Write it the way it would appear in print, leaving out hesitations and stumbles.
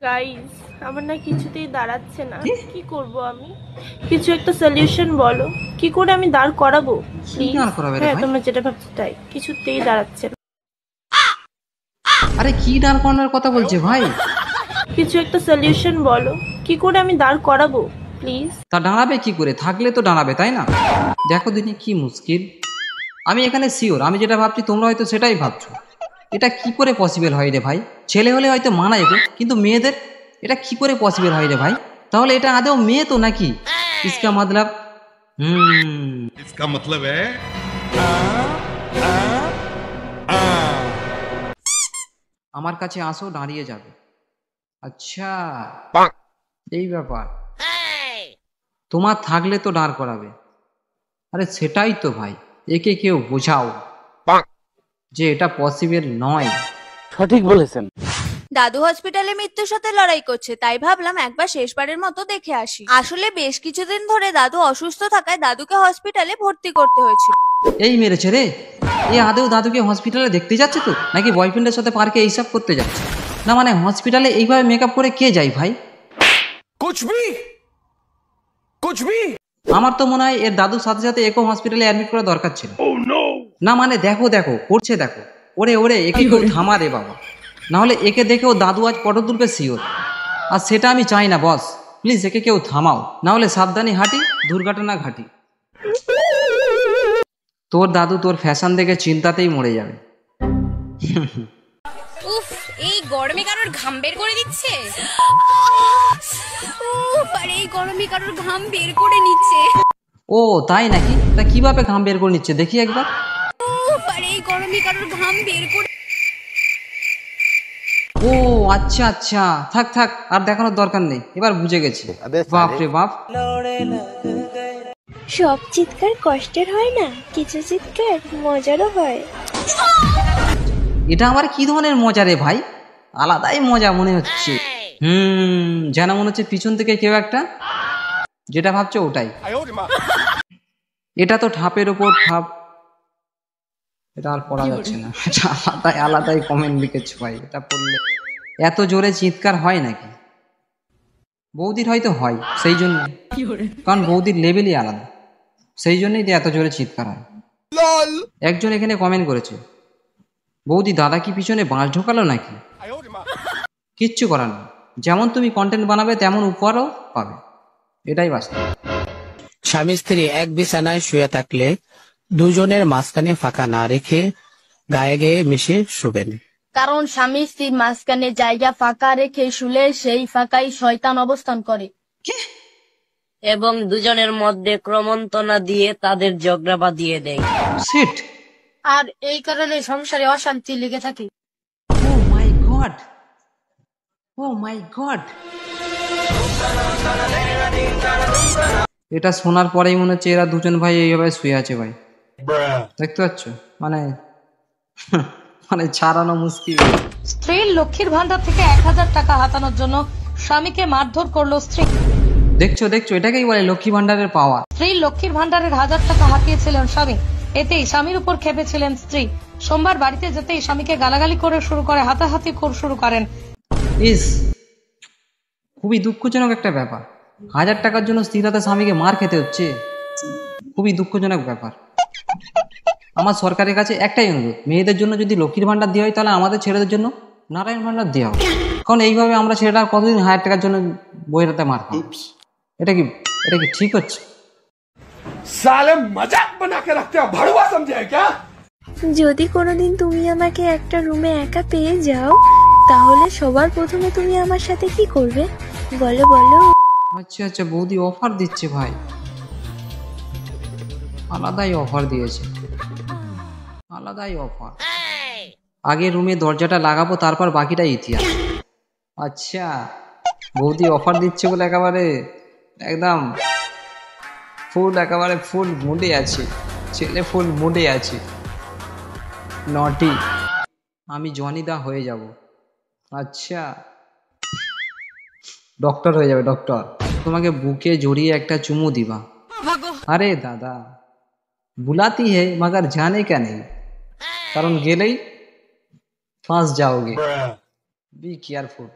Guys, আমার না কিছুতেই দাঁড়াচ্ছে না। কি করব আমি? কিছু একটা সলিউশন বলো। কি করে আমি দাঁড় করাবো প্লিজ? হ্যাঁ, তোমরা যেটা ভাবছো তাই। কিছুতেই দাঁড়াচ্ছে না। আরে কি দাঁড় করানোর কথা বলছে ভাই? কিছু একটা সলিউশন বলো। কি করে আমি দাঁড় করাবো প্লিজ? তা দাঁড়াবে কি করে? থাকলে তো দাঁড়াবে, তাই না? দেখো দিনে কি মুশকিল। আমি এখানে শিওর, আমি যেটা ভাবছি তোমরা হয়তো সেটাই ভাবছো। এটা কি করে পসিবল হয় রে ভাই? ছেলে হলে হয়তো মানা যেত, কিন্তু মেয়েদের এটা কি করে পসিবল হয় রে ভাই? তাহলে এটা আদৌ মেয়ে তো নাকি? ইসকা মতলব इसका मतलब है আমার কাছে আসো, দাঁড়িয়ে যাবে। আচ্ছা, এই ব্যাপার। তোমার থাকলে তো দাঁড় করাবে। আরে সেটাই তো ভাই, একে কেউ বোঝাও যে এটা পসিবল নয়। সঠিক বলেছেন। দাদু হসপিটালে মৃত্যুর সাথে লড়াই করছে, তাই ভাবলাম একবার শেষবারের মতো দেখে আসি। আসলে বেশ কিছুদিন ধরে দাদু অসুস্থ থাকায় দাদুকে হসপিটালে ভর্তি করতে হয়েছিল। এই মেরেছে রে। এ আদৌ দাদুকে হসপিটালে দেখতে যাচ্ছে তো, নাকি বয়ফ্রেন্ডের সাথে পার্কে এইসব করতে যাচ্ছে? না মানে হসপিটালে এইভাবে মেকআপ করে কে যায় ভাই? কুছ ভি আমার তো মনে হয় এর দাদুর সাথে সাথে একেও হসপিটালে অ্যাডমিট করা দরকার ছিল। না মানে দেখো দেখো করছে, দেখো। ওরে ওরে, একে কেউ থামা রে বাবা, নাহলে একে দেখেও দাদু আজ ফটো তুলবে শিওর। আর সেটা আমি চাই না বস, প্লিজ একে কেউ থামাও, নাহলে সাবধানে হাঁটি, দুর্ঘটনা ঘাটি। তোর দাদু তোর ফ্যাশন দেখে চিন্তাতেই মরে যাবে। উফ, এই গরমে কারোর ঘাম বের করে দিচ্ছে। উফ, আর এই গরমে কারোর ঘাম বের করে নিচ্ছে। ও তাই নাকি? তা কিভাবে ঘাম বের করে নিচ্ছে দেখি একবার। উফ, আর এই গরমে কারোর ঘাম বের করে। ও আচ্ছা আচ্ছা, থাক থাক, আর দেখানোর দরকার নেই, এবার বুঝে গেছি। বাপ রে বাপ। সব চিৎকার কষ্টের হয় না, কিছু চিৎকার মজারও হয়। এটা আমার কি ধরনের মজা রে ভাই? আলাদাই মজা মনে হচ্ছে। যেন মনে হচ্ছে পিছন থেকে কেউ একটা, যেটা ভাবছো ওটাই। এটা তো ঠাপের ওপর ঠাপ। এটা আর পড়া যাচ্ছে না, এটা আলাদাই আলাদাই কমেন্ট লিখেছে ভাই। এটা পড়লে এত জোরে চিৎকার হয় নাকি? বৌদির হয়তো হয়, সেই জন্য, কারণ বৌদির লেভেলই আলাদা, সেই জন্যই তো এত জোরে চিৎকার হয়। একজন এখানে কমেন্ট করেছে, বৌদি দাদা কি পিছনে বাঁশ ঢোকালো নাকি? কিচ্ছু করার নেই, যেমন তুমি কন্টেন্ট বানাবে তেমন উপহারও পাবে, এটাই বাস্তব। স্বামী স্ত্রী এক বিছানায় শুয়ে থাকলে দুজনের মাঝখানে ফাঁকা না রেখে গায়ে গায়ে মিশে শুবেন। কারণ স্বামী স্ত্রীর মাঝখানে জায়গা ফাঁকা রেখে শুলে সেই ফাঁকাই শয়তান অবস্থান করে এবং দুজনের মধ্যে ক্রমন্তনা দিয়ে তাদের ঝগড়া বাঁধিয়ে দেয়। শিট। আর এই কারণে সংসারে অশান্তি লেগে থাকে। ও মাই গড, ও মাই গড। এটা শোনার পরেই মনে হচ্ছে এরা দুজন ভাই এইভাবে শুয়ে আছে ভাই। দেখতে পাচ্ছ, মানে মানে ছাড়ানো মুশকিল। স্ত্রীর লক্ষ্মীর ভান্ডার থেকে 1000 টাকা হাতানোর জন্য স্বামীকে মারধর করলো স্ত্রী। দেখছো দেখছো, এটাকেই বলে লক্ষ্মী ভান্ডারের পাওয়ার। স্ত্রীর লক্ষ্মীর ভান্ডারের 1000 টাকা হাতিয়েছিলেন স্বামী, এতেই স্বামীর উপর ক্ষেপেছিলেন স্ত্রী। সোমবার বাড়িতে যেতেই স্বামীকে গালাগালি করে শুরু করে, হাতাহাতি শুরু করেন। ইস, খুবই দুঃখজনক একটা ব্যাপার। 1000 টাকার জন্য স্ত্রীর হাতে স্বামীকে মার খেতে হচ্ছে, খুবই দুঃখজনক ব্যাপার। আমার সরকারের কাছে একটাই অনুরোধ, মেয়েদের জন্য যদি লক্ষ্মীর ভান্ডার দেওয়া হয়, তাহলে আমাদের ছেলেদের জন্য নারায়ণ ভান্ডার দেওয়া হবে। কারণ এইভাবে আমরা ছেলেটা কতদিন 1000 টাকার জন্য বইয়ের হাতে মার খাবো? এটা কি ঠিক হচ্ছে? साले मजाक बना के रखते हो, भड़वा समझे क्या? যদি কোনোদিন তুমি আমাকে একটা রুমে একা পেয়ে যাও, তাহলে সবার প্রথমে তুমি আমার সাথে কি করবে বলো বলো? আচ্ছা আচ্ছা, বৌদি অফার দিচ্ছে ভাই, আলাদাই অফার দিয়েছে, আলাদাই অফার। আগে রুমে দরজাটা লাগাবো, তারপর বাকিটা ইতিহাস। আচ্ছা, বৌদি অফার দিচ্ছে বলে একেবারে একদম ফুল, একেবারে ফুল মুডে আছে, ছেলে ফুল মুডে আছে। নটি আমি জনিদা হয়ে যাব। আচ্ছা, ডক্টর হয়ে যাবে, ডক্টর। তোমাকে বুকে জড়িয়ে একটা চুমু দিবা। আরে দাদা, বুলাতি হে মगर जाने का नहीं, কারণ গেলেই ফাঁস যাওগে। Be careful.